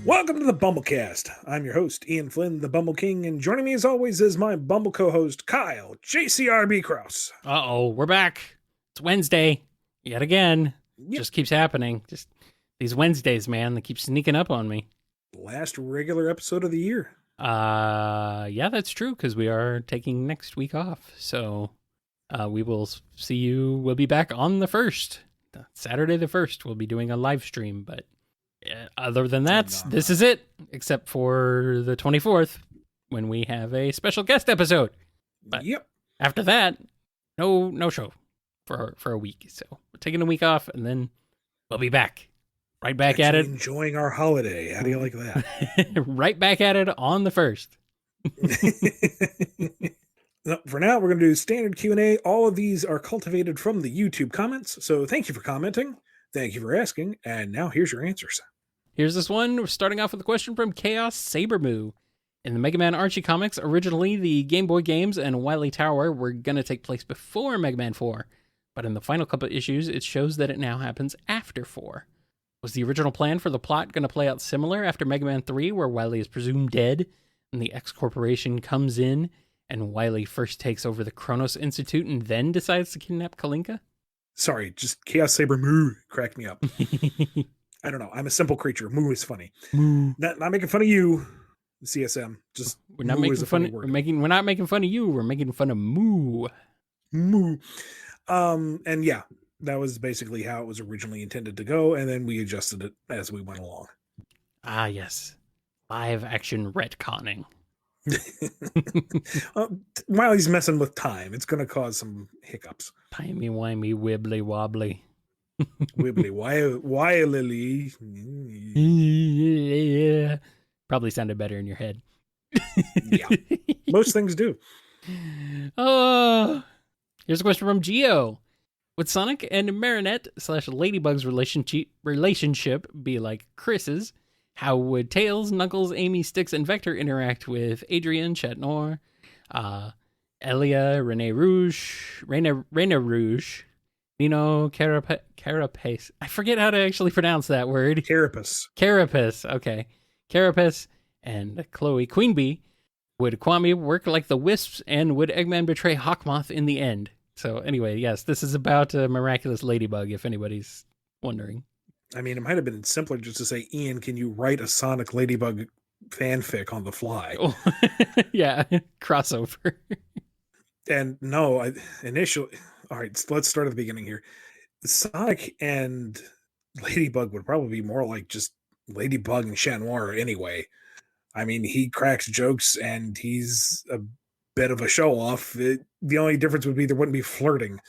Welcome to the BumbleKast. I'm your host, Ian Flynn, the Bumble King, and joining me as always is my Bumble co-host, Kyle, JCRB Cross. Uh-oh, we're back. It's Wednesday. Yet again. Yep. Just keeps happening. Just these Wednesdays, man, they keep sneaking up on me. Last regular episode of the year. Yeah, that's true, because we are taking next week off. So we will see you. We'll be back on the 1st. Saturday the 1st, we'll be doing a live stream, but other than that, this is it, except for the 24th, when we have a special guest episode. But yep. After that, no show for a week. So we're taking a week off, and then we'll be back. Right back at it. Enjoying our holiday. How do you like that? Right back at it on the 1st. For now, we're going to do standard Q&A. All of these are cultivated from the YouTube comments. So thank you for commenting. Thank you for asking. And now here's your answers. Here's this one. We're starting off with a question from Chaos Sabermoo. In the Mega Man Archie comics, originally the Game Boy games and Wily Tower were going to take place before Mega Man 4. But in the final couple of issues, it shows that it now happens after 4. Was the original plan for the plot going to play out similar after Mega Man 3, where Wily is presumed dead, and the X Corporation comes in, and Wily first takes over the Kronos Institute and then decides to kidnap Kalinka? Sorry, just Chaos Saber Moo cracked me up. I don't know. I'm a simple creature. Moo is funny. Moo. Not making fun of you, CSM. Just we're not making fun. We're not making fun of you. We're making fun of Moo. Moo. And yeah, that was basically how it was originally intended to go, and then we adjusted it as we went along. Ah, yes. Live action retconning. While he's messing with time, it's going to cause some hiccups. Timey-wimey, wibbly-wobbly. Wibbly-wily. Yeah. Probably sounded better in your head. Yeah. Most things do. Oh, here's a question from Geo. Would Sonic and Marinette / Ladybug's relationship be like Chris's? How would Tails, Knuckles, Amy, Styx, and Vector interact with Adrian, Chat Noir, Elia, Rene Rouge, Nino, Carapace. I forget how to actually pronounce that word. Carapace. Okay. Carapace and Chloe Queenbee. Would Kwame work like the Wisps, and would Eggman betray Hawkmoth in the end? So anyway, yes, this is about a miraculous Ladybug, if anybody's wondering. I mean, it might have been simpler just to say, Ian, can you write a Sonic Ladybug fanfic on the fly? Oh, yeah, crossover. And no, initially, all right, let's start at the beginning here. Sonic and Ladybug would probably be more like just Ladybug and Chat Noir anyway. I mean, he cracks jokes and he's a bit of a show-off. The only difference would be there wouldn't be flirting.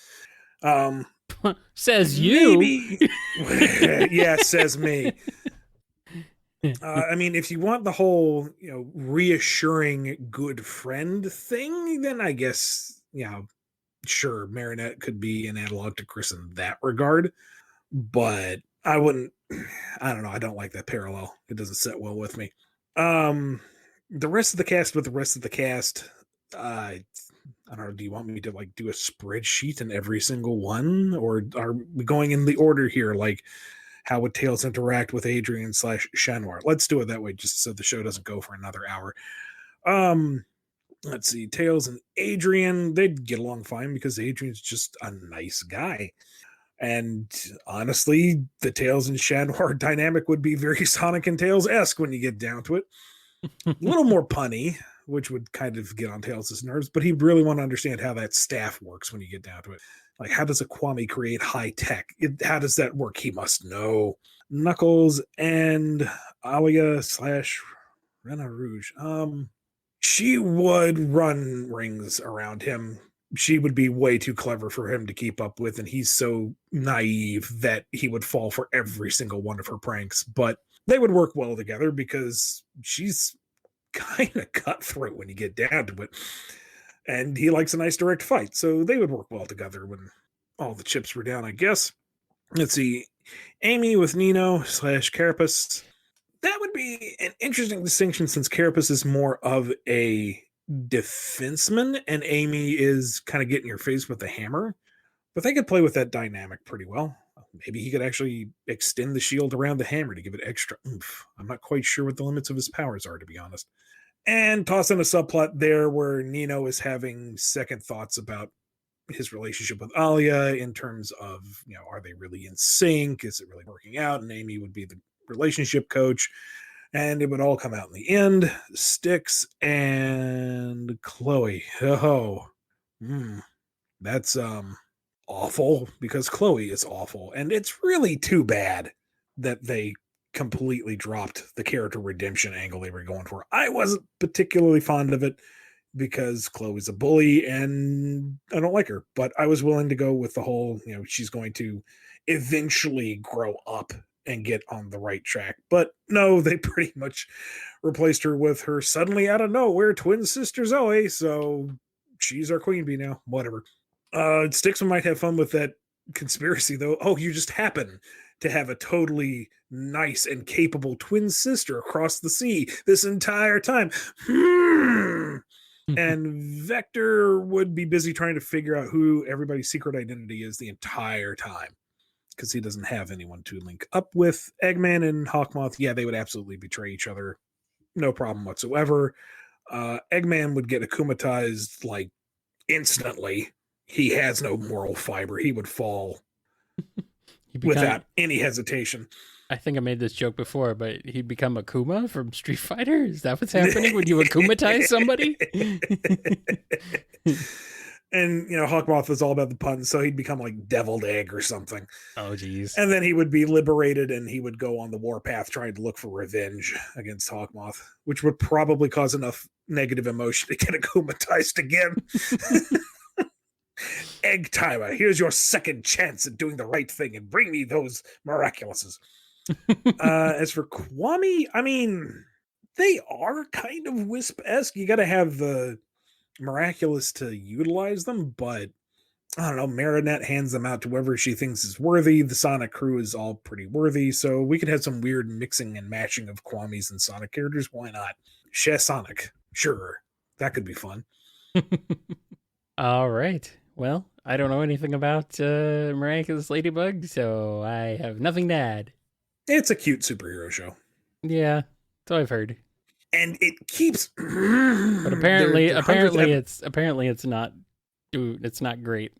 Says you. Maybe. Yeah, says me. I mean, if you want the whole, reassuring good friend thing, then I guess, sure, Marinette could be an analog to Chris in that regard. But I don't know. I don't like that parallel. It doesn't sit well with me. The rest of the cast with the rest of the cast, I don't know, do you want me to do a spreadsheet in every single one? Or are we going in the order here? Like, how would Tails interact with Adrian / Chat Noir? Let's do it that way, just so the show doesn't go for another hour. Let's see. Tails and Adrian, they'd get along fine because Adrian's just a nice guy. And honestly, the Tails and Chat Noir dynamic would be very Sonic and Tails-esque when you get down to it. A little more punny, which would kind of get on Tails' nerves, but he'd really want to understand how that staff works when you get down to it. Like, how does a Kwame create high tech? How does that work? He must know. Knuckles and Alia / Rena Rouge. She would run rings around him. She would be way too clever for him to keep up with, and he's so naive that he would fall for every single one of her pranks. But they would work well together because she's kind of cutthroat when you get down to it. And he likes a nice direct fight, so they would work well together when all the chips were down, I guess. Let's see. Amy with Nino / Carapace. That would be an interesting distinction since Carapace is more of a defenseman and Amy is kind of getting your face with the hammer. But they could play with that dynamic pretty well. maybe he could actually extend the shield around the hammer to give it extra oomph. I'm not quite sure what the limits of his powers are, to be honest. And toss in a subplot there where Nino is having second thoughts about his relationship with Alia in terms of, are they really in sync? Is it really working out? And Amy would be the relationship coach. And it would all come out in the end. Styx and Chloe. Oh, that's awful, because Chloe is awful. And it's really too bad that they completely dropped the character redemption angle they were going for. I wasn't particularly fond of it because Chloe's a bully and I don't like her, but I was willing to go with the whole, she's going to eventually grow up and get on the right track. But no, they pretty much replaced her with her suddenly out of nowhere twin sister Zoe. So she's our queen bee now. Whatever. Stixman might have fun with that conspiracy though. Oh, you just happen to have a totally nice and capable twin sister across the sea this entire time. And Vector would be busy trying to figure out who everybody's secret identity is the entire time, because he doesn't have anyone to link up with. Eggman and Hawkmoth, yeah, they would absolutely betray each other. No problem whatsoever. Eggman would get akumatized like instantly. He has no moral fiber. He would fall without any hesitation. I think I made this joke before, but he'd become Akuma from Street Fighter? Is that what's happening when you akumatize somebody? And, Hawkmoth was all about the puns, so he'd become like Deviled Egg or something. Oh, geez. And then he would be liberated and he would go on the warpath trying to look for revenge against Hawkmoth, which would probably cause enough negative emotion to get akumatized again. Egg Timer, here's your second chance at doing the right thing and bring me those miraculouses. As for Kwame, I mean, they are kind of Wisp-esque. You got to have the miraculous to utilize them, but I don't know. Marinette hands them out to whoever she thinks is worthy. The Sonic crew is all pretty worthy, so we could have some weird mixing and matching of Kwame's and Sonic characters. Why not? Sonic, sure, that could be fun. All right. Well, I don't know anything about Miraculous Ladybug, so I have nothing to add. It's a cute superhero show. Yeah, so I've heard. And it keeps. But apparently it's not great.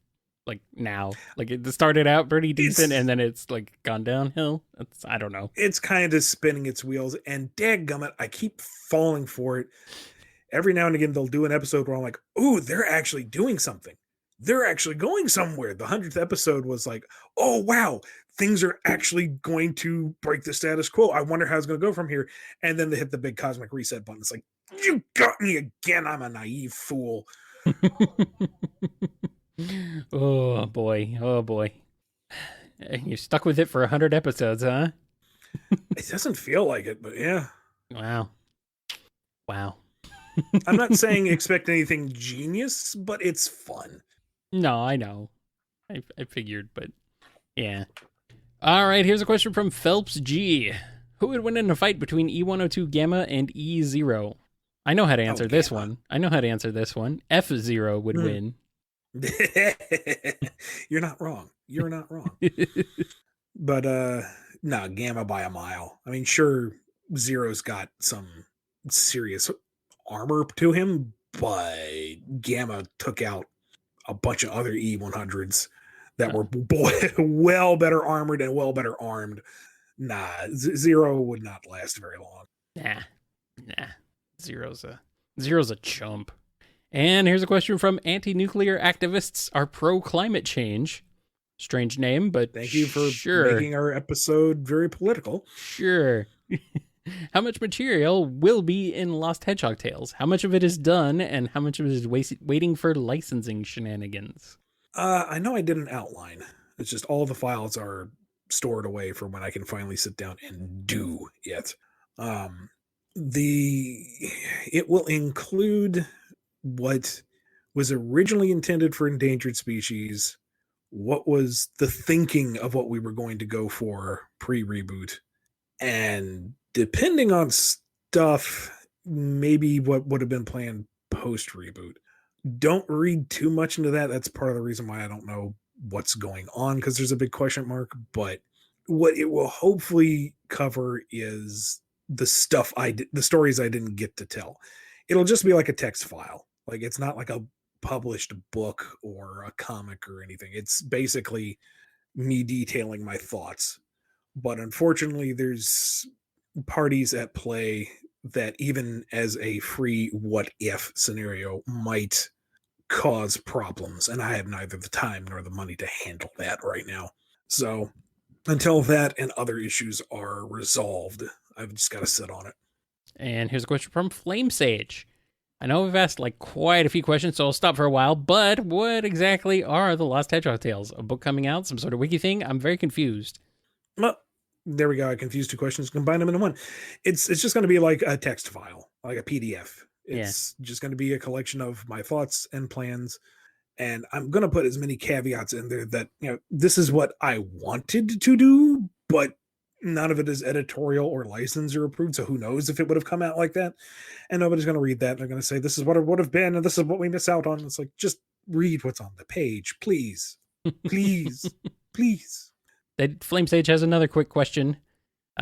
Like now, like it started out pretty decent, and then it's like gone downhill. I don't know. It's kind of spinning its wheels, and dadgummit, I keep falling for it. Every now and again, they'll do an episode where I'm like, "Ooh, they're actually doing something. They're actually going somewhere." The 100th episode was like, "Oh wow, things are actually going to break the status quo. I wonder how it's going to go from here." And then they hit the big cosmic reset button. It's like, you got me again. I'm a naive fool. Oh boy. You're stuck with it for 100 episodes, huh? It doesn't feel like it, but yeah. Wow. I'm not saying expect anything genius, but it's fun. No, I know. I figured, but yeah. All right, here's a question from Phelps G. Who would win in a fight between E102 Gamma and E0? I know how to answer this one. F0 would win. You're not wrong. But no, Gamma by a mile. I mean, sure, Zero's got some serious armor to him, but Gamma took out a bunch of other E100s that were well better armored and well better armed. Nah, Zero would not last very long. Nah. Zero's a chump. And here's a question from anti-nuclear activists are pro-climate change. Strange name, but thank you for making our episode very political. Sure. How much material will be in Lost Hedgehog Tales? How much of it is done, and how much of it is waiting for licensing shenanigans? I know I did an outline. It's just all the files are stored away for when I can finally sit down and do it. It will include what was originally intended for endangered species, what was the thinking of what we were going to go for pre-reboot, and depending on stuff, maybe what would have been planned post-reboot. Don't read too much into that. That's part of the reason why I don't know what's going on because there's a big question mark. But what it will hopefully cover is the the stories I didn't get to tell. It'll just be like a text file. Like it's not like a published book or a comic or anything. It's basically me detailing my thoughts. But unfortunately, there's parties at play that even as a free what if scenario might cause problems, and I have neither the time nor the money to handle that right now. So until that and other issues are resolved, I've just got to sit on it. And here's a question from Flame Sage. I know we've asked like quite a few questions, so I'll stop for a while, but what exactly are the Lost Hedgehog tales? A book coming out? Some sort of wiki thing? I'm very confused. Well, there we go. I confused two questions, combine them into one. It's just going to be like a text file, like a PDF. It's just going to be a collection of my thoughts and plans. And I'm going to put as many caveats in there that, this is what I wanted to do, but none of it is editorial or licensed or approved. So who knows if it would have come out like that? And nobody's going to read that. They're going to say, this is what it would have been. And this is what we miss out on. It's like, just read what's on the page, please, please, please. Flame Sage has another quick question.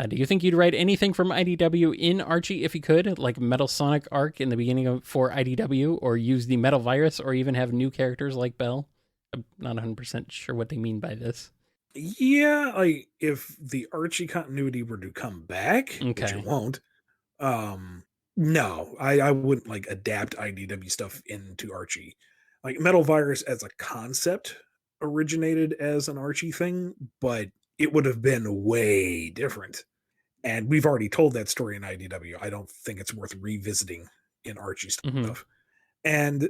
Do you think you'd write anything from IDW in Archie if you could, like Metal Sonic arc in the beginning for IDW, or use the Metal Virus, or even have new characters like Bell? I'm not 100% sure what they mean by this. Yeah, like if the Archie continuity were to come back, which it won't, no, I wouldn't like adapt IDW stuff into Archie. Like Metal Virus as a concept originated as an Archie thing, but it would have been way different. And we've already told that story in IDW. I don't think it's worth revisiting in Archie stuff. Mm-hmm. And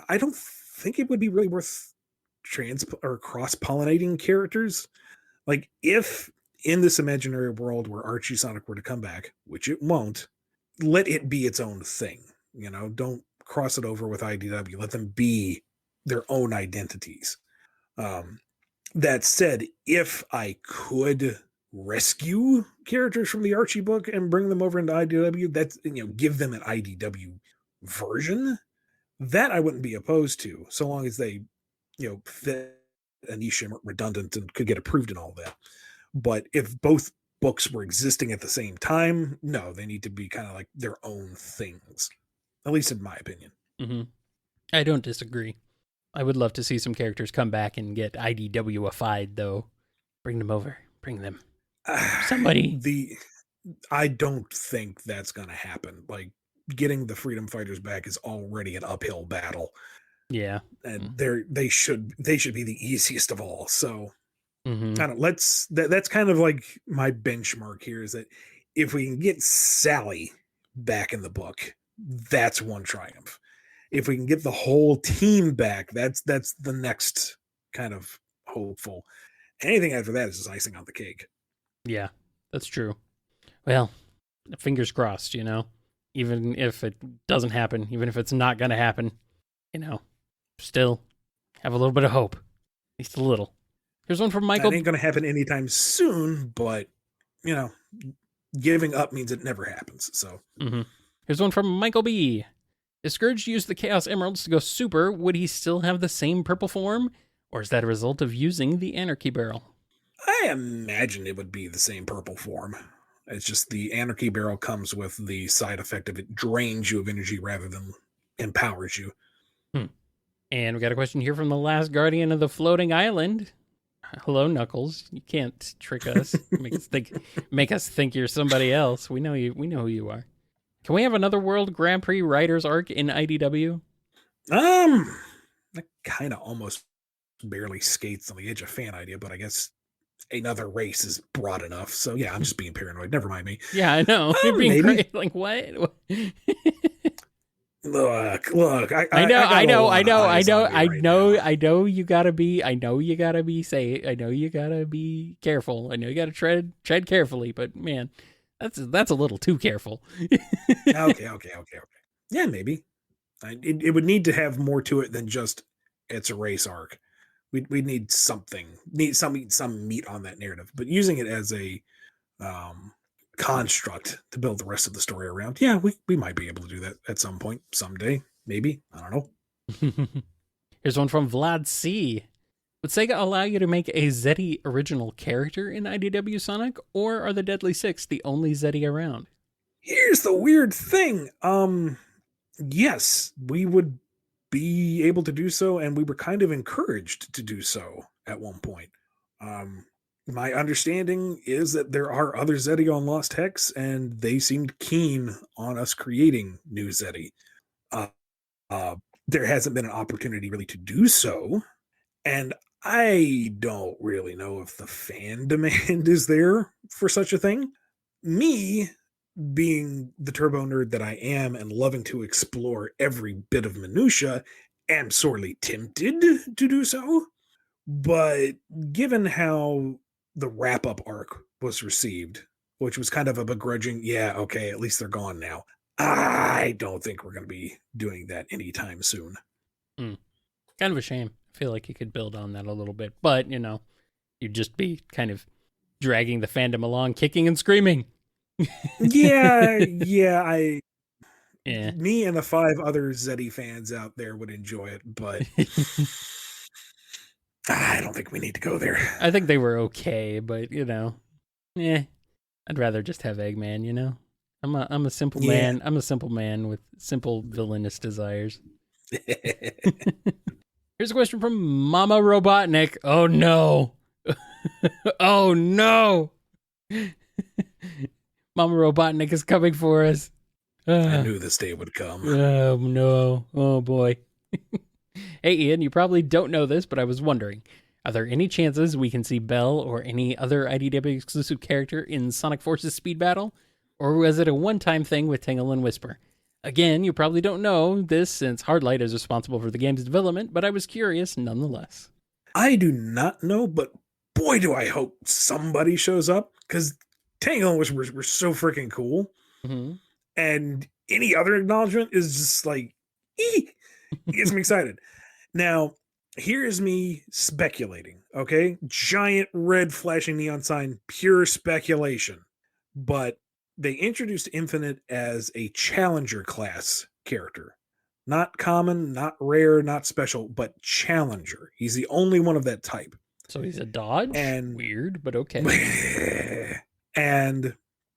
I don't think it would be really worth cross-pollinating characters. Like if in this imaginary world where Archie Sonic were to come back, which it won't, let it be its own thing. Don't cross it over with IDW. Let them be their own identities. That said, if I could rescue characters from the Archie book and bring them over into IDW, that's, give them an IDW version, that I wouldn't be opposed to, so long as they, fit a niche and redundant and could get approved and all that. But if both books were existing at the same time, no, they need to be kind of like their own things, at least in my opinion. Mm-hmm. I don't disagree. I would love to see some characters come back and get IDW-ified, though. Bring them over. Bring them. Somebody. I don't think that's going to happen. Like, getting the Freedom Fighters back is already an uphill battle. Yeah. And they should be the easiest of all. So, I don't know, that's kind of like my benchmark here, is that if we can get Sally back in the book, that's one triumph. If we can get the whole team back, that's the next kind of hopeful. Anything after that is just icing on the cake. Yeah, that's true. Well, fingers crossed, even if it doesn't happen, even if it's not going to happen, still have a little bit of hope. At least a little. Here's one from Michael. That ain't going to happen anytime soon, but, giving up means it never happens. So Here's one from Michael B. If Scourge used the Chaos Emeralds to go super, would he still have the same purple form? Or is that a result of using the Anarchy Barrel? I imagine it would be the same purple form. It's just the Anarchy Barrel comes with the side effect of it drains you of energy rather than empowers you. And we got a question here from the last Guardian of the Floating Island. Hello, Knuckles. You can't trick us. make us think you're somebody else. We know you. We know who you are. Can we have another World Grand Prix Riders arc in IDW? That kind of almost barely skates on the edge of fan idea, but I guess another race is broad enough. So yeah, I'm just being paranoid. Never mind me. Yeah, I know. You're being crazy. Like what? Look. I know you gotta be. I know you gotta be careful. I know you gotta tread carefully. But man, that's a little too careful. Okay. Yeah, maybe. It would need to have more to it than just it's a race arc. We'd need something, some meat on that narrative. But using it as a construct to build the rest of the story around, yeah, we might be able to do that at some point, someday, maybe. I don't know. Here's one from Vlad C. Would Sega allow you to make a Zeddy original character in IDW Sonic, or are the Deadly Six the only Zeddy around? Here's the weird thing. Yes, we would be able to do so, and we were kind of encouraged to do so at one point. My understanding is that there are other Zeddy on Lost Hex, and they seemed keen on us creating new Zeddy. Uh, there hasn't been an opportunity really to do so, and I don't really know if the fan demand is there for such a thing. Me, being the turbo nerd that I am and loving to explore every bit of minutia, am sorely tempted to do so. But given how the wrap-up arc was received, which was kind of a begrudging, yeah, okay, at least they're gone now, I don't think we're going to be doing that anytime soon. Kind of a shame. I feel like you could build on that a little bit, but, you'd just be kind of dragging the fandom along, kicking and screaming. Yeah. Yeah. Me and the 5 other Zeddy fans out there would enjoy it, but I don't think we need to go there. I think they were okay, but I'd rather just have Eggman. I'm a simple man. I'm a simple man with simple villainous desires. Here's a question from Mama Robotnik. Oh no. Oh no. Mama Robotnik is coming for us. I knew this day would come. Oh no. Oh boy. Hey Ian, you probably don't know this, but I was wondering, are there any chances we can see Belle or any other IDW exclusive character in Sonic Forces Speed Battle? Or was it a one-time thing with Tingle and Whisper? Again, you probably don't know this since Hardlight is responsible for the game's development, but I was curious nonetheless. I do not know, but boy, do I hope somebody shows up, because Tangle and Whisper were so freaking cool. Mm-hmm. And any other acknowledgement is just like, it gets me excited. Now, here's me speculating, okay? Giant red flashing neon sign, pure speculation. But they introduced Infinite as a challenger class character. Not common, not rare, not special, but challenger. He's the only one of that type. So he's a dodge? And weird, but okay. And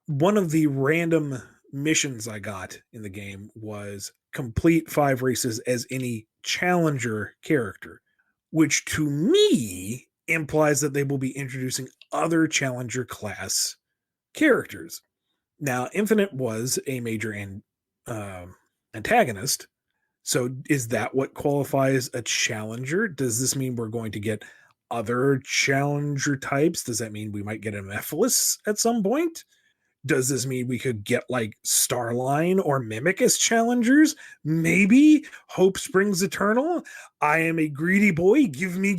one of the random missions I got in the game was complete 5 races as any challenger character, which to me implies that they will be introducing other challenger class characters. Now, Infinite was a major antagonist, so is that what qualifies a challenger? Does this mean we're going to get other challenger types? Does that mean we might get a Mephiles at some point? Does this mean we could get like Starline or Mimic as challengers? Maybe Hope Springs Eternal. I am a greedy boy. Give me.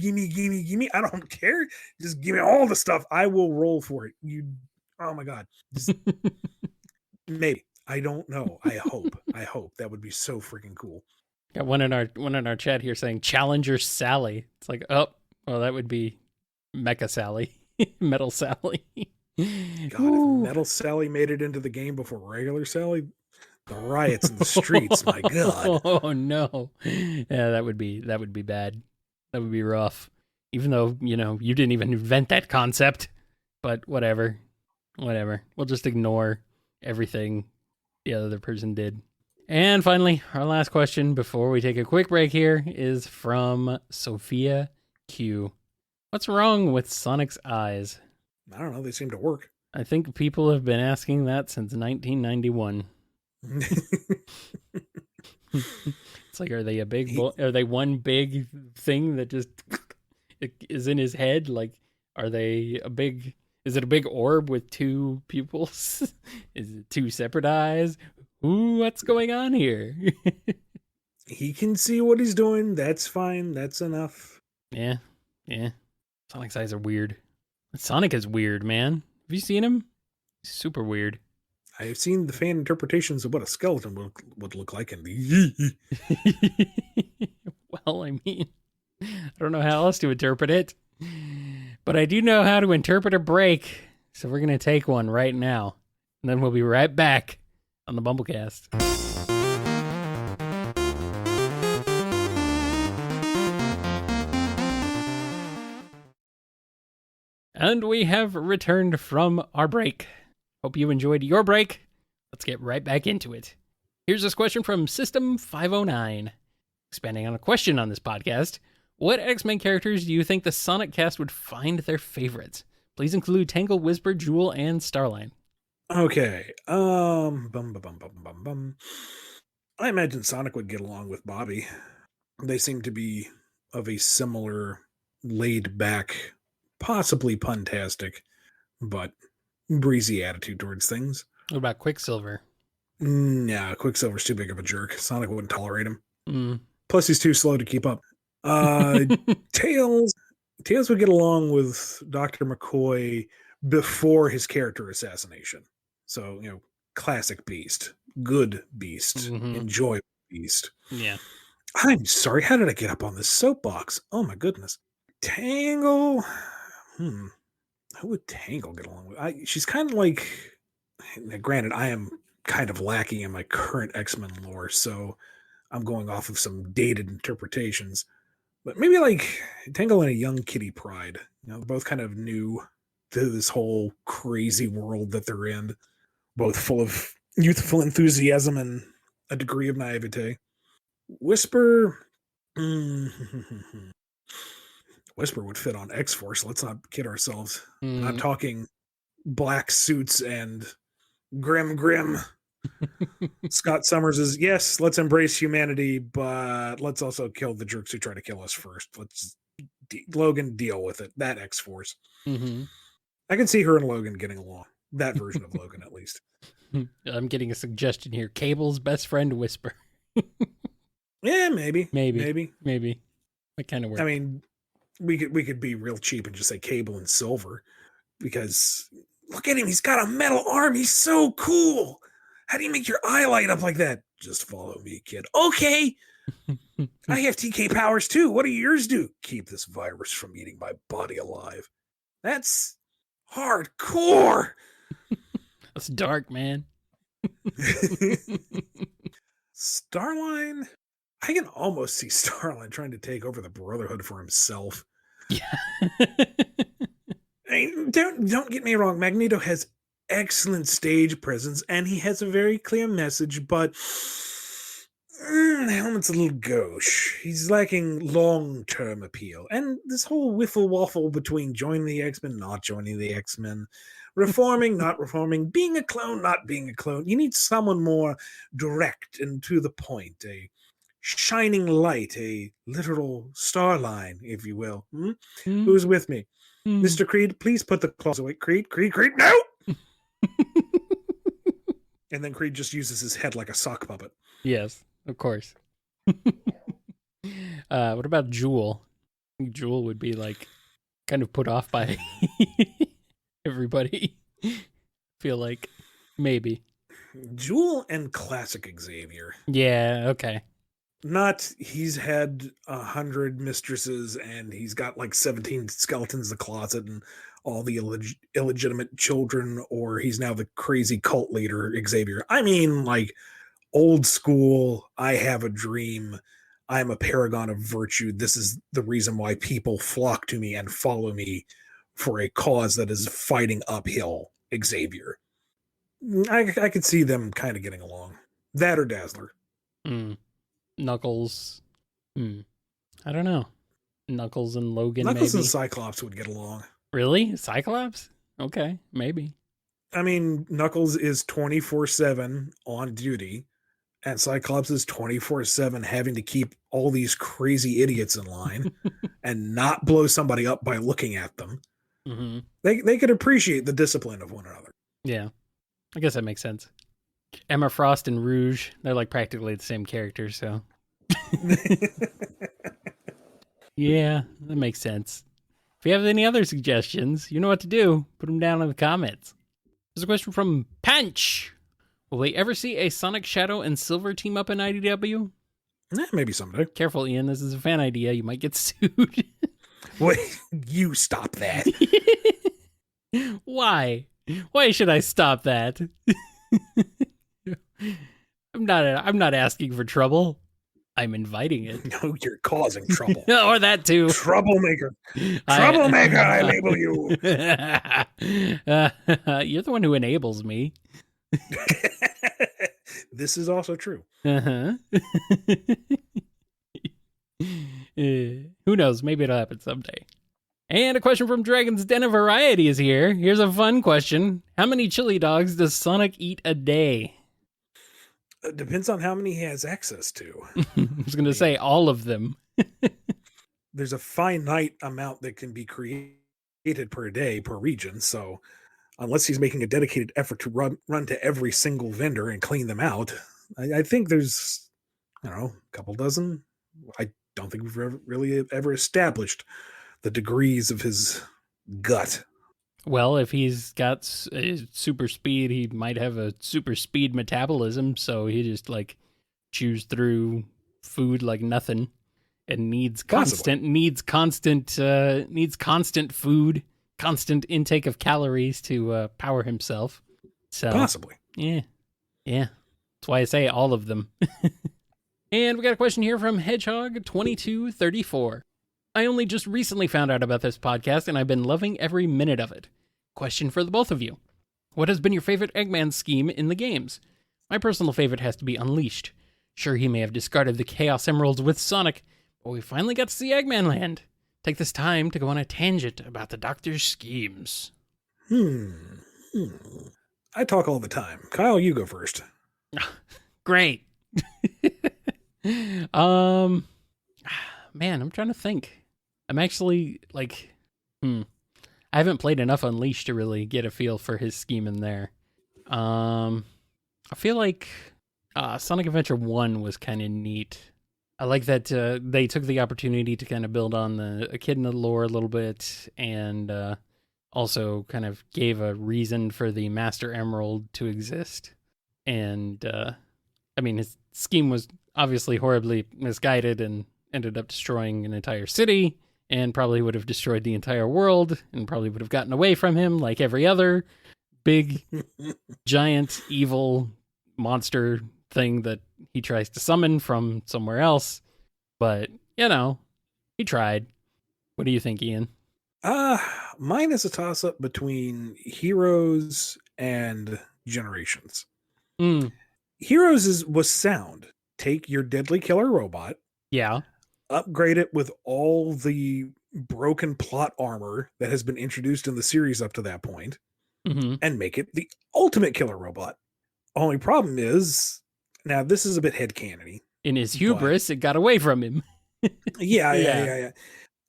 I don't care. Just give me all the stuff. I will roll for it. Oh my God. Maybe. I don't know. I hope. That would be so freaking cool. Got one in our chat here saying Challenger Sally. It's like, oh, well, that would be Mecha Sally, Metal Sally. God, if Metal Sally made it into the game before regular Sally, the riots in the streets, my God. Oh no. Yeah, that would be bad. That would be rough. Even though, you didn't even invent that concept. But whatever. We'll just ignore everything the other person did. And finally, our last question before we take a quick break here is from Sophia Q. What's wrong with Sonic's eyes? I don't know. They seem to work. I think people have been asking that since 1991. It's like, are they are they one big thing that just is in his head? Like, is it a big orb with 2 pupils? Is it 2 separate eyes? Ooh, what's going on here? He can see what he's doing. That's fine. That's enough. Yeah. Sonic's eyes are weird. Sonic is weird, man. Have you seen him? He's super weird. I've seen the fan interpretations of what a skeleton would look like. Well, I mean, I don't know how else to interpret it. But I do know how to interpret a break. So we're going to take one right now. And then we'll be right back on the BumbleKast. And we have returned from our break. Hope you enjoyed your break. Let's get right back into it. Here's this question from System 509. Expanding on a question on this podcast, what X-Men characters do you think the Sonic cast would find their favorites? Please include Tangle, Whisper, Jewel, and Starline. Okay. I imagine Sonic would get along with Bobby. They seem to be of a similar laid-back, possibly puntastic, but breezy attitude towards things. What about Quicksilver? Nah, Quicksilver's too big of a jerk. Sonic wouldn't tolerate him. Mm. Plus, he's too slow to keep up. Tails would get along with Dr. McCoy before his character assassination. So, classic Beast, good Beast, enjoyable Beast. Yeah. I'm sorry, how did I get up on this soapbox? Oh my goodness. Tangle. Who would Tangle get along with? She's kind of like, granted, I am kind of lacking in my current X-Men lore, so I'm going off of some dated interpretations. But maybe like Tangle and a young Kitty Pryde. They're both kind of new to this whole crazy world that they're in. Both full of youthful enthusiasm and a degree of naivete. Whisper. Whisper would fit on X-Force. Let's not kid ourselves. I'm not talking black suits and grim. Scott Summers is, yes, let's embrace humanity, but let's also kill the jerks who try to kill us first. Let's Logan deal with it. That X-Force. I can see her and Logan getting along. That version of Logan, at least. I'm getting a suggestion here. Cable's best friend, Whisper. Yeah, maybe. That kind of works. I mean, we could be real cheap and just say Cable and Silver, because look at him. He's got a metal arm. He's so cool. How do you make your eye light up like that? Just follow me, kid. Okay. I have TK powers too. What do yours do? Keep this virus from eating my body alive. That's hardcore. That's dark, man. Starline? I can almost see Starline trying to take over the Brotherhood for himself. Yeah. I mean, don't get me wrong. Magneto has excellent stage presence, and he has a very clear message, but the helmet's a little gauche. He's lacking long-term appeal. And this whole whiffle-waffle between joining the X-Men, not joining the X-Men, reforming, not reforming, being a clone, not being a clone. You need someone more direct and to the point, a shining light, a literal star line, if you will. Who's with me? Mr. Creed, please put the claws away. Creed, no! And then Creed just uses his head like a sock puppet. Yes, of course. What about Jewel? I think Jewel would be like kind of put off by everybody. Feel like maybe. Jewel and classic Xavier. Yeah, okay. Not he's had 100 mistresses and he's got like 17 skeletons in the closet and all the illegitimate children, or he's now the crazy cult leader Xavier. I mean, like old school, I have a dream. I'm a paragon of virtue. This is the reason why people flock to me and follow me for a cause that is fighting uphill. Xavier. I could see them kind of getting along. That or Dazzler. Knuckles. I don't know. Knuckles and Logan. Knuckles maybe. and Cyclops would get along. Really? Cyclops? Okay, maybe. I mean, Knuckles is 24/7 on duty, and Cyclops is 24/7 having to keep all these crazy idiots in line and not blow somebody up by looking at them. They could appreciate the discipline of one another. Yeah, I guess that makes sense. Emma Frost and Rouge, they're like practically the same character, so. Yeah, that makes sense. If you have any other suggestions, you know what to do. Put them down in the comments. There's a question from Punch. Will we ever see a Sonic, Shadow, and Silver team up in IDW? Maybe someday. Careful, Ian. This is a fan idea. You might get sued. Wait, you stop that. Why? Why should I stop that? I'm not asking for trouble. I'm inviting it. No, you're causing trouble. Or that too. Troublemaker. Troublemaker, I label you. You're the one who enables me. This is also true. Uh-huh. Who knows? Maybe it'll happen someday. And a question from Dragon's Den of Variety is here. Here's a fun question. How many chili dogs does Sonic eat a day? It depends on how many he has access to. I was going to say all of them. There's a finite amount that can be created per day, per region. So unless he's making a dedicated effort to run to every single vendor and clean them out, I think there's, I don't know, a couple dozen. I don't think we've really ever established the degrees of his gut. Well, if he's got super speed, he might have a super speed metabolism, so he just like chews through food like nothing and needs constant food, constant intake of calories to power himself. So Possibly. Yeah. That's why I say all of them. And we got a question here from Hedgehog2234. I only just recently found out about this podcast, and I've been loving every minute of it. Question for the both of you. What has been your favorite Eggman scheme in the games? My personal favorite has to be Unleashed. Sure, he may have discarded the Chaos Emeralds with Sonic, but we finally got to see Eggman Land. Take this time to go on a tangent about the Doctor's schemes. I talk all the time. Kyle, you go first. Great. Man, I'm trying to think. I'm actually I haven't played enough Unleashed to really get a feel for his scheme in there. I feel like Sonic Adventure 1 was kind of neat. I like that they took the opportunity to kind of build on the Echidna lore a little bit, and also kind of gave a reason for the Master Emerald to exist. And I mean, his scheme was obviously horribly misguided and ended up destroying an entire city, and probably would have destroyed the entire world, and probably would have gotten away from him like every other big, giant, evil monster thing that he tries to summon from somewhere else. But, you know, he tried. What do you think, Ian? Mine is a toss-up between Heroes and Generations. Heroes was sound. Take your deadly killer robot. Yeah. Upgrade it with all the broken plot armor that has been introduced in the series up to that point, and make it the ultimate killer robot. Only problem is, now this is a bit headcanon-y. In his hubris, it got away from him. Yeah.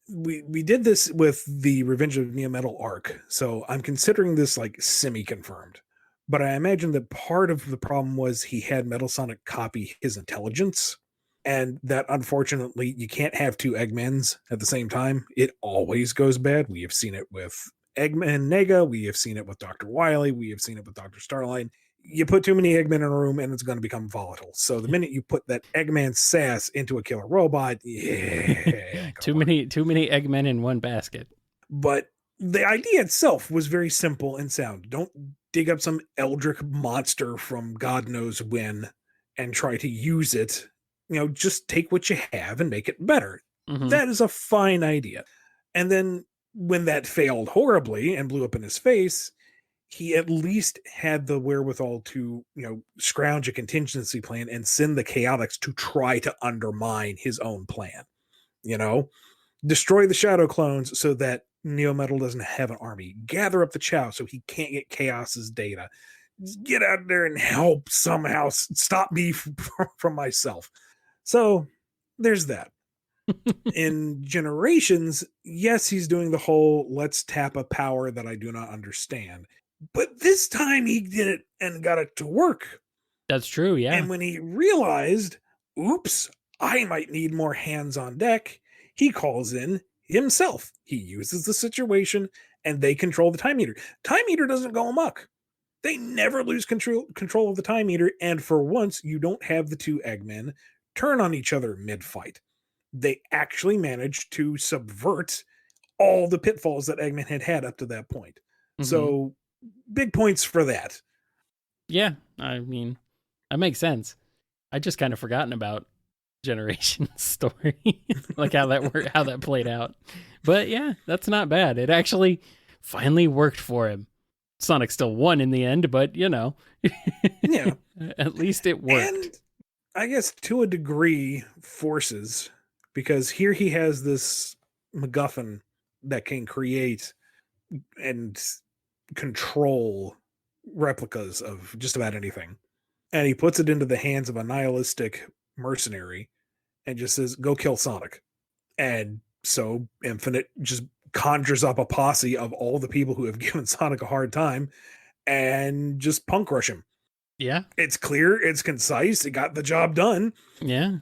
We did this with the Revenge of Neo Metal arc, so I'm considering this like semi-confirmed. But I imagine that part of the problem was he had Metal Sonic copy his intelligence, and that unfortunately you can't have two Eggmans at the same time. It always goes bad. We have seen it with Eggman Nega. We have seen it with Dr. Wily. We have seen it with Dr. Starline. You put too many Eggmen in a room and it's going to become volatile. So the minute you put that Eggman sass into a killer robot, too many Eggmen in one basket. But the idea itself was very simple and sound. Don't dig up some eldritch monster from God knows when and try to use it. You know, just take what you have and make it better. That is a fine idea. And then when that failed horribly and blew up in his face, he at least had the wherewithal to, scrounge a contingency plan and send the Chaotix to try to undermine his own plan. Destroy the Shadow Clones so that Neo Metal doesn't have an army. Gather up the Chow so he can't get Chaos's data. Get out there and help somehow stop me from myself. So there's that. In Generations, yes, he's doing the whole let's tap a power that I do not understand. But this time he did it and got it to work. That's true, yeah. And when he realized, oops, I might need more hands on deck, he calls in himself. He uses the situation and they control the Time Eater. Time Eater doesn't go amok. They never lose control of the Time Eater, and for once, you don't have the two Eggmen turn on each other mid-fight. They actually managed to subvert all the pitfalls that Eggman had up to that point. So, big points for that. Yeah, I mean, that makes sense. I just kind of forgotten about generation story, like how that played out. But yeah, that's not bad. It actually finally worked for him. Sonic still won in the end, but Yeah. at least it worked. And I guess to a degree forces, because here he has this MacGuffin that can create and control replicas of just about anything. And he puts it into the hands of a nihilistic mercenary and just says, go kill Sonic. And so Infinite just conjures up a posse of all the people who have given Sonic a hard time and just punk rush him. Yeah. It's clear, it's concise, it got the job done. Yeah.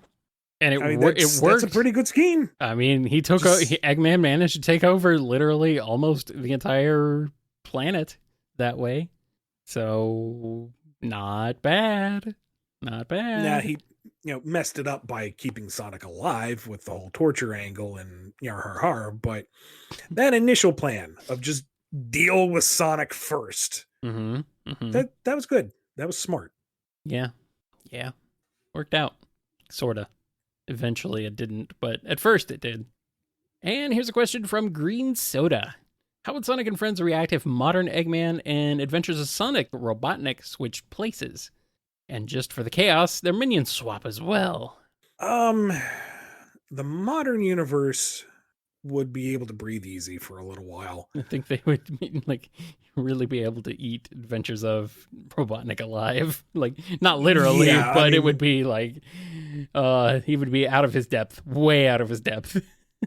And it worked. That's a pretty good scheme. I mean, Eggman managed to take over literally almost the entire planet that way. So not bad. Not bad. Now he messed it up by keeping Sonic alive with the whole torture angle and but that initial plan of just deal with Sonic first, that was good. That was smart. Yeah. Worked out. Sorta. Eventually it didn't, but at first it did. And here's a question from Green Soda. How would Sonic and Friends react if modern Eggman and Adventures of Sonic Robotnik switch places? And just for the chaos, their minions swap as well. The modern universe would be able to breathe easy for a little while. I think they would really be able to eat Adventures of Robotnik alive. Not literally, but it would be he would be out of his depth, way out of his depth.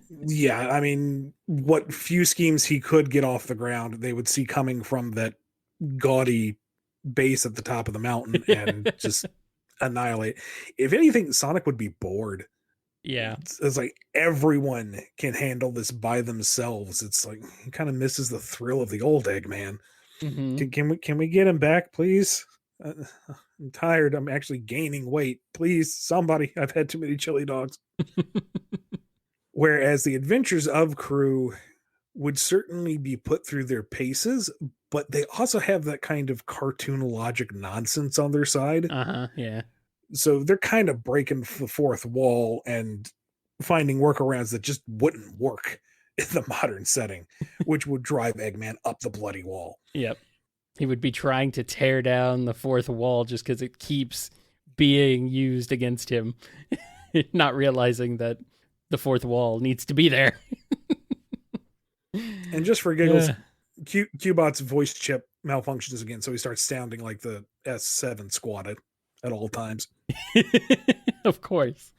Yeah, I mean, what few schemes he could get off the ground, they would see coming from that gaudy base at the top of the mountain and just annihilate. If anything, Sonic would be bored. Yeah. It's like everyone can handle this by themselves. It's like he kind of misses the thrill of the old Eggman. Can we get him back, please? I'm tired. I'm actually gaining weight. Please, somebody. I've had too many chili dogs. Whereas the Adventures of Crew would certainly be put through their paces, but they also have that kind of cartoon logic nonsense on their side. Yeah. So they're kind of breaking the fourth wall and finding workarounds that just wouldn't work in the modern setting, which would drive Eggman up the bloody wall. Yep. He would be trying to tear down the fourth wall just because it keeps being used against him, not realizing that the fourth wall needs to be there. And just for giggles, Cubot's voice chip malfunctions again, so he starts sounding like the S7 squad at all times. Of course.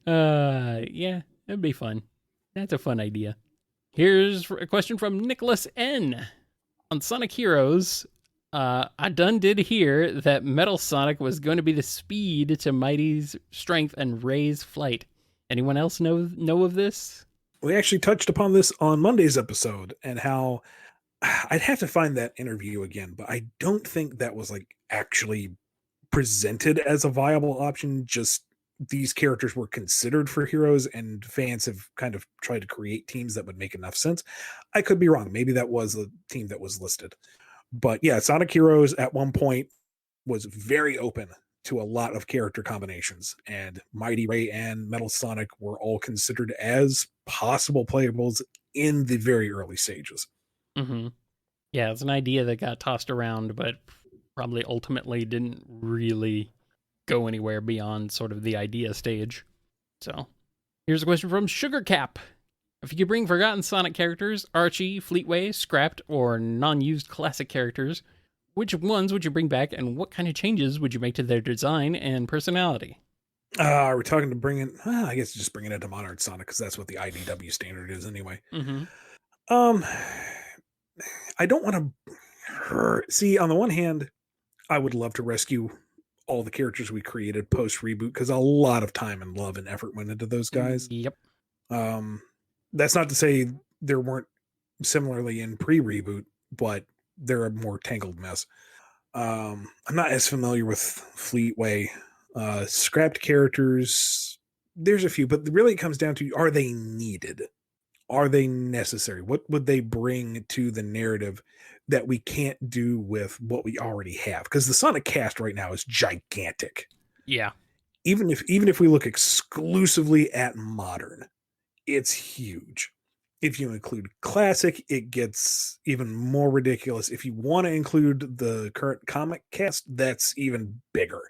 Yeah, it'd be fun. That's a fun idea. Here's a question from Nicholas N. On Sonic Heroes, I done did hear that Metal Sonic was going to be the speed to Mighty's strength and Ray's flight. Anyone else know of this? We actually touched upon this on Monday's episode and how I'd have to find that interview again, but I don't think that was actually presented as a viable option. Just these characters were considered for Heroes, and fans have kind of tried to create teams that would make enough sense. I could be wrong. Maybe that was the team that was listed. But yeah, Sonic Heroes at one point was very open to a lot of character combinations, and Mighty Ray and Metal Sonic were all considered as possible playables in the very early stages. Yeah, it's an idea that got tossed around, but probably ultimately didn't really go anywhere beyond sort of the idea stage. So, here's a question from Sugar Cap. If you could bring forgotten Sonic characters, Archie, Fleetway, scrapped, or non-used classic characters, which ones would you bring back, and what kind of changes would you make to their design and personality? We're talking to bring in, I guess just bringing it to modern Sonic, because that's what the IDW standard is anyway. I don't want to see, on the one hand, I would love to rescue all the characters we created post reboot, because a lot of time and love and effort went into those guys. Yep. That's not to say there weren't similarly in pre-reboot, but they're a more tangled mess. I'm not as familiar with Fleetway. Scrapped characters, there's a few, but really it comes down to, are they needed? Are they necessary? What would they bring to the narrative that we can't do with what we already have. Because the Sonic cast right now is gigantic. Yeah. Even if we look exclusively at modern, it's huge. If you include classic, it gets even more ridiculous. If you want to include the current comic cast, that's even bigger.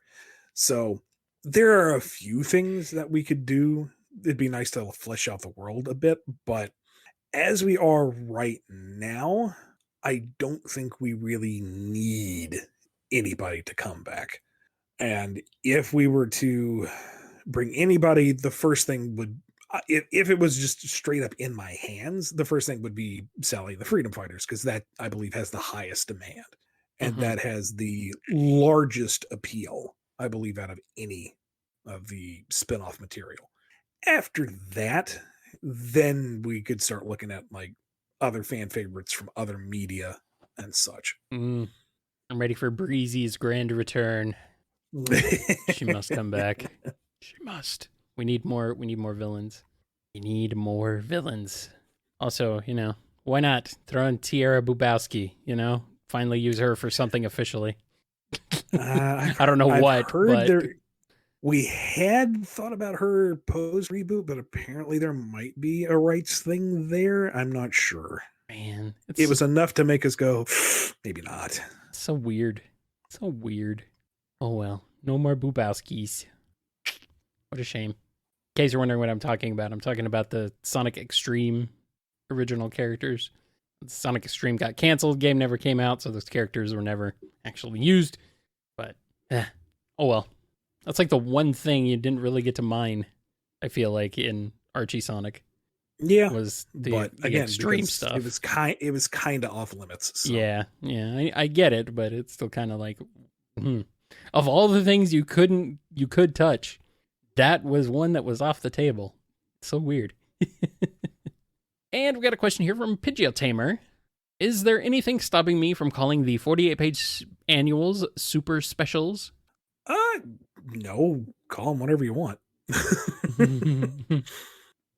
So there are a few things that we could do. It'd be nice to flesh out the world a bit, but as we are right now, I don't think we really need anybody to come back. And if we were to bring anybody, the first thing would, if it was just straight up in my hands, the first thing would be Sally and the Freedom Fighters, because that, I believe, has the highest demand. And that has the largest appeal, I believe, out of any of the spin-off material. After that, then we could start looking at like other fan favorites from other media and such. I'm ready for Breezy's grand return. She must come back. She must. We need more villains. We need more villains. Also, why not throw in Tierra Bubowski, Finally use her for something officially. I don't know what, but we had thought about her post reboot, but apparently there might be a rights thing there. I'm not sure. Man, it was enough to make us go, maybe not. So weird. So weird. Oh well, no more Bubowskis. What a shame. In case you're wondering what I'm talking about the Sonic Extreme original characters. Sonic Extreme got canceled, game never came out, so those characters were never actually used. But, oh well. That's like the one thing you didn't really get to mine, I feel like, in Archie Sonic. Yeah, was the extreme stuff. It was kind of off limits. So. Yeah, I get it, but it's still kind of like, of all the things you could touch, that was one that was off the table. So weird. And we got a question here from Pidgeot Tamer. Is there anything stopping me from calling the 48-page annuals super specials? No. Call them whatever you want.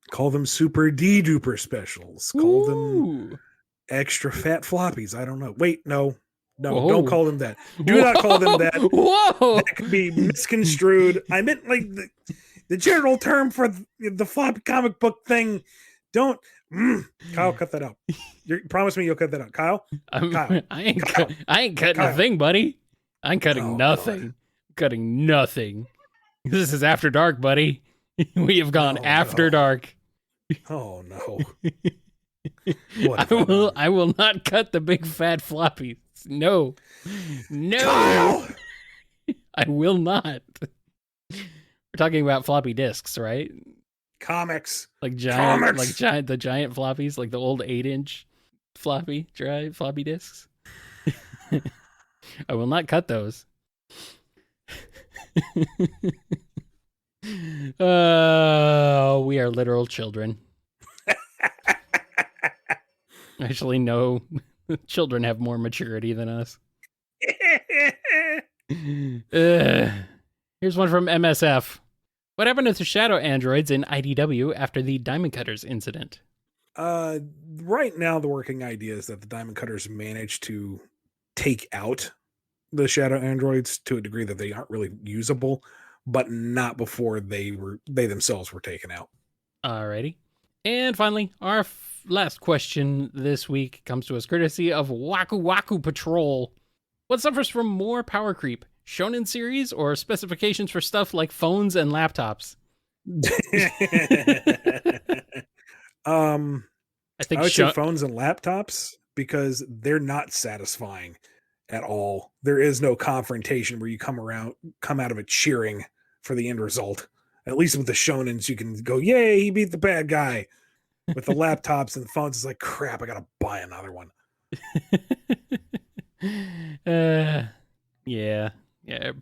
Call them super D-duper specials. Call them extra fat floppies. I don't know. Wait, no. Whoa. Don't call them that. Do not call them that. Whoa! That could be misconstrued. I meant like the general term for the floppy comic book thing. Don't. Kyle, cut that out. Promise me you'll cut that out. Kyle? I ain't cutting a thing, buddy. I'm cutting nothing. God. Cutting nothing. This is After Dark, buddy. We have gone after dark. Oh no. I will not cut the big fat floppies. No. Kyle! I will not. We're talking about floppy disks, right? Comics. The giant floppies, like the old 8-inch floppy disks. I will not cut those. Oh, we are literal children. Actually, no. Children have more maturity than us. Here's one from MSF. What happened to the shadow androids in IDW after the Diamond Cutters incident? Right now, the working idea is that the Diamond Cutters managed to take out the shadow androids to a degree that they aren't really usable, but not before they themselves were taken out. Alrighty. And finally, our last question this week comes to us courtesy of Waku Waku Patrol. What suffers from more power creep? Shonen series or specifications for stuff like phones and laptops? I would say phones and laptops because they're not satisfying at all. There is no confrontation where you come out of it cheering for the end result. At least with the shonens, you can go, yay, he beat the bad guy. With the laptops and the phones, it's like, crap, I gotta buy another one. Yeah.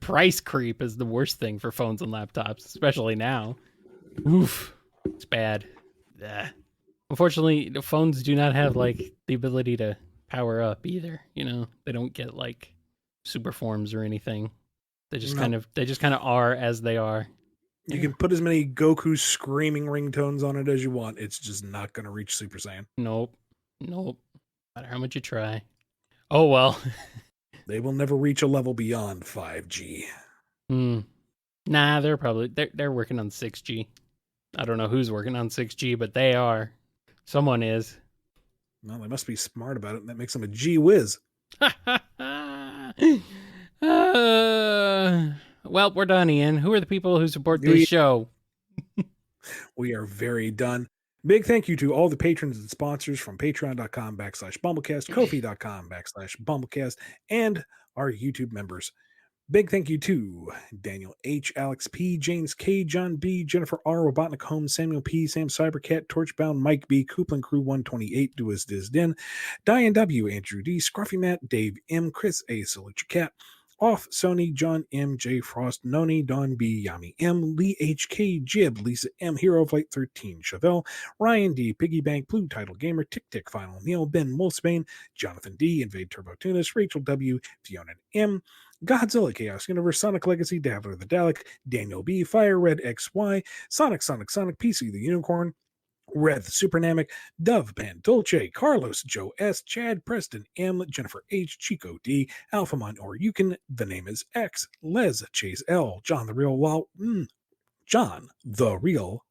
Price creep is the worst thing for phones and laptops, especially now. Oof, it's bad. Unfortunately, the phones do not have like the ability to power up either. They don't get like super forms or anything. They just kind of are as they are. You can put as many Goku screaming ringtones on it as you want. It's just not going to reach Super Saiyan. Nope. No matter how much you try. Oh, well. They will never reach a level beyond 5G. Nah, they're working on 6G. I don't know who's working on 6G, but they are. Someone is. Well, they must be smart about it, and that makes them a gee whiz. Well, we're done, Ian. Who are the people who support this show? We are very done. Big thank you to all the patrons and sponsors from patreon.com/BumbleKast, Ko-fi.com/BumbleKast, and our YouTube members. Big thank you to Daniel H., Alex P., James K., John B., Jennifer R., Robotnik Holmes, Samuel P., Sam Cybercat, Torchbound, Mike B., Coupland Crew 128, Duas Diz Din, Diane W., Andrew D., Scruffy Matt, Dave M., Chris A., Salute Your Cat, Off, Sony, John M., J. Frost, Noni, Don B., Yami M., Lee H.K., Jib, Lisa M., Hero Flight 13, Chevelle, Ryan D., Piggy Bank, Blue Title Gamer, Tick Tick Final, Neil, Ben Wolfsbane, Jonathan D., Invade Turbo Tunis, Rachel W., Fiona M., Godzilla Chaos Universe, Sonic Legacy, Dabbler the Dalek, Daniel B., Fire Red XY, Sonic, PC the Unicorn, Red the Supernamic, Dove Pan Dolce, Carlos, Joe S., Chad Preston M., Jennifer H., Chico D., Alphamon or Yukon, The Name is X, Les, Chase L., John the Real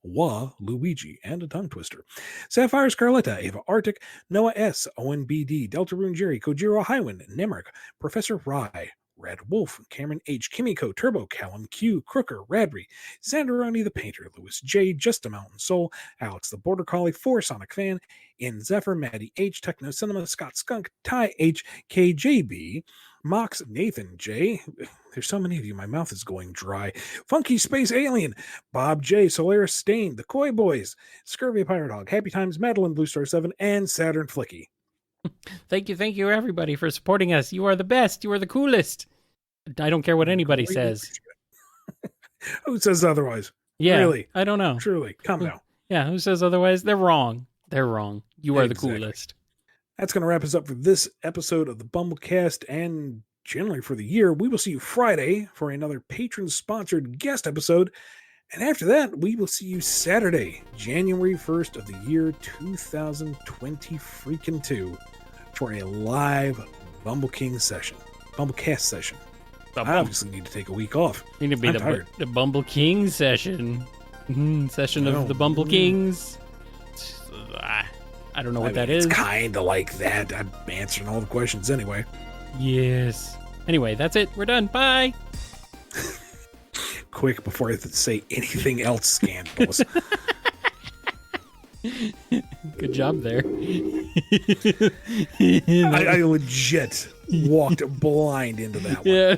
Wa Luigi, and a tongue twister. Sapphire Scarletta, Ava Arctic, Noah S., Owen BD, Deltarune Jerry, Kojiro Highwind, Nemric, Professor Rye, Red Wolf, Cameron H., Kimiko, Turbo, Callum Q, Crooker, Radry, Xanderoni the Painter, Lewis J., Just a Mountain Soul, Alex the Border Collie, 4 Sonic Fan, In Zephyr, Maddie H., Techno Cinema, Scott Skunk, Ty H., KJB, Mox, Nathan J., there's so many of you, my mouth is going dry, Funky Space Alien, Bob J., Solaris Stain, The Koi Boys, Scurvy Pirate Hog, Happy Times, Madeline Blue Star 7, and Saturn Flicky. Thank you, everybody, for supporting us. You are the best. You are the coolest. I don't care what anybody says. Who says otherwise? Yeah, really? I don't know. Truly, come now. Yeah, who says otherwise? They're wrong. They're wrong. You are the coolest. That's going to wrap us up for this episode of the BumbleKast and generally for the year. We will see you Friday for another patron-sponsored guest episode. And after that, we will see you Saturday, January 1st of the year 2020 freaking 2 for a live BumbleKast session. I obviously need to take a week off. Need to be the Bumble King session. Session of the Bumble Kings. I don't know what that is. It's kind of like that. I'm answering all the questions anyway. Yes. Anyway, that's it. We're done. Bye. Quick, before I say anything else scandalous. Good job there. I legit walked blind into that one. Yeah,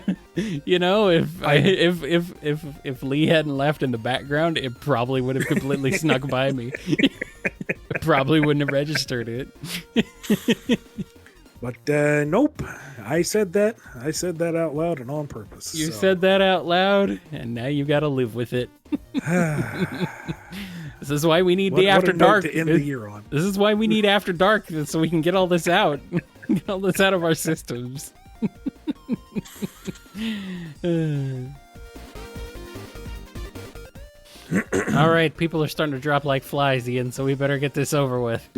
you know, if Lee hadn't left in the background, it probably would have completely snuck by me. Probably wouldn't have registered it. But nope, I said that out loud and on purpose. You said that out loud, and now you got to live with it. This is why we need the After Dark to end the year on. This is why we need After Dark, so we can get all this out. Get all this out of our systems. All right, people are starting to drop like flies, Ian, so we better get this over with.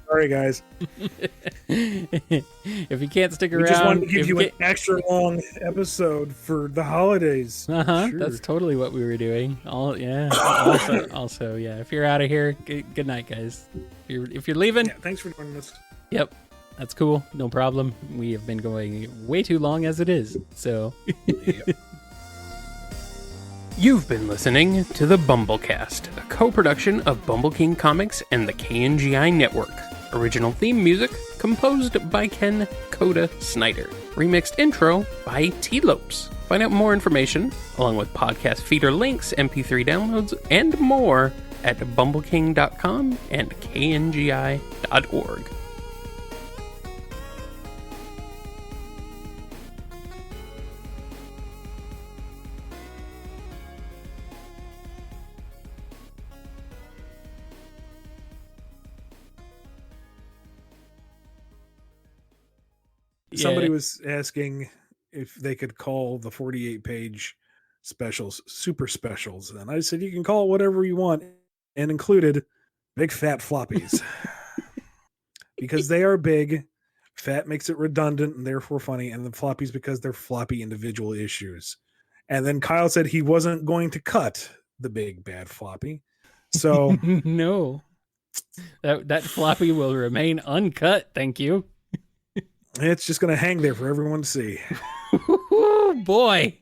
Sorry, guys. If you can't stick around, we just wanted to give you an extra long episode for the holidays. Sure. That's totally what we were doing. Also, yeah. If you're out of here, good night, guys. If you're leaving, thanks for joining us. Yep, that's cool. No problem. We have been going way too long as it is. So. Yep. You've been listening to the BumbleKast, a co-production of Bumble King Comics and the KNGI Network. Original theme music composed by Ken Coda Snyder. Remixed intro by T-Lopes. Find out more information, along with podcast feeder links, MP3 downloads, and more at bumbleking.com and kngi.org. Somebody was asking if they could call the 48-page specials super specials, and I said you can call it whatever you want, and included big fat floppies. because they are big. Fat makes it redundant and therefore funny, and the floppies because they're floppy individual issues. And then Kyle said he wasn't going to cut the big bad floppy. So no. That floppy will remain uncut, thank you. it's just going to hang there for everyone to see. Oh boy.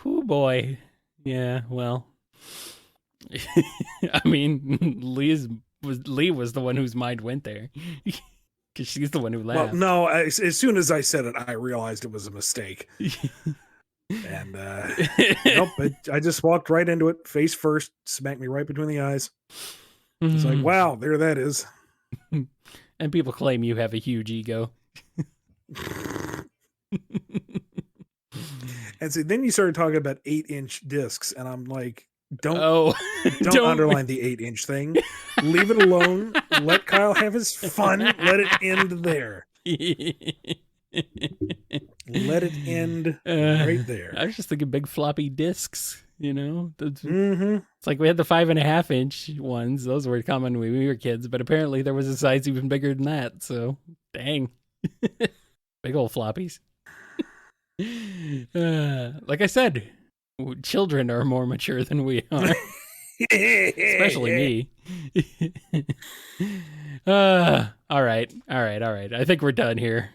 Oh boy. Yeah, well. I mean, Lee was the one whose mind went there. Because she's the one who laughed. Well, no, as soon as I said it, I realized it was a mistake. And nope, I just walked right into it, face first, smacked me right between the eyes. It's like, wow, there that is. And people claim you have a huge ego. And so then you started talking about 8-inch discs, and I'm like, don't underline the 8-inch thing. Leave it alone. Let Kyle have his fun. Let it end there. Let it end right there. I was just thinking big floppy discs, you know? Mm-hmm. It's like we had the 5.5-inch ones. Those were common when we were kids, but apparently there was a size even bigger than that. So, dang. Big old floppies. Like I said, children are more mature than we are. Especially me. All right. I think we're done here.